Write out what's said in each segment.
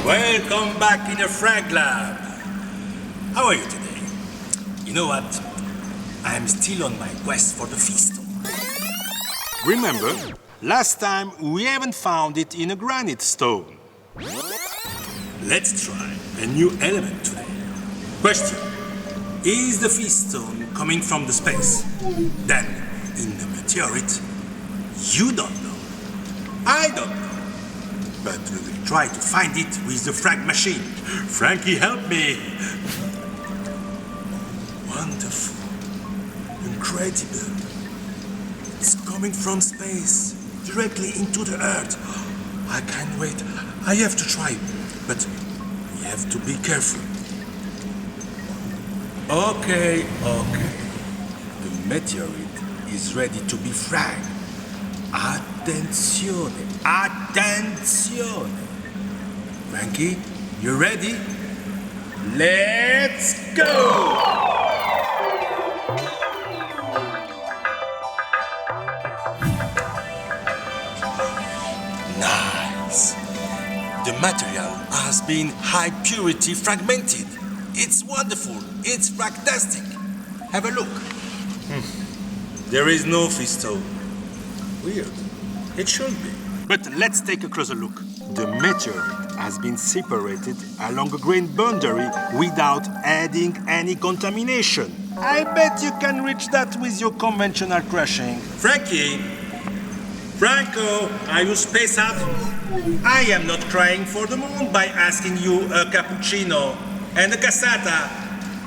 Welcome back in the Frag Lab. How are you today? You know what? I am still on my quest for the fiston. Remember, last time we haven't found it in a granite stone. Let's try a new element today. Question: is the fiston coming from the space? Then, in the meteorite, you don't know. I don't know. But we will try to find it with the frag machine. Frankie, help me! Wonderful. Incredible. It's coming from space, directly into the Earth. I can't wait. I have to try, but we have to be careful. Okay. The meteorite is ready to be fragged. Attenzione! Frankie, you ready? Let's go! Nice! The material has been high purity fragmented. It's wonderful. It's fantastic. Have a look. There is no fiston. Weird. It should be. But let's take a closer look. The meteorite has been separated along a grain boundary without adding any contamination. I bet you can reach that with your conventional crushing. Franco, are you spaced out? I am not crying for the moon by asking you a cappuccino and a cassata.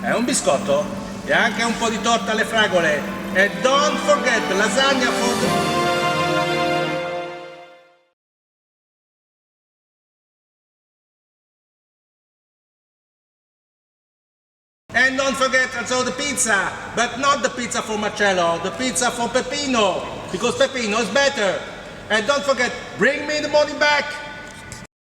E un biscotto? E anche un po' di torta alle fragole. And don't forget the lasagna for the... And don't forget also the pizza, but not the pizza for Marcello, the pizza for Peppino, because Peppino is better. And don't forget, bring me the money back.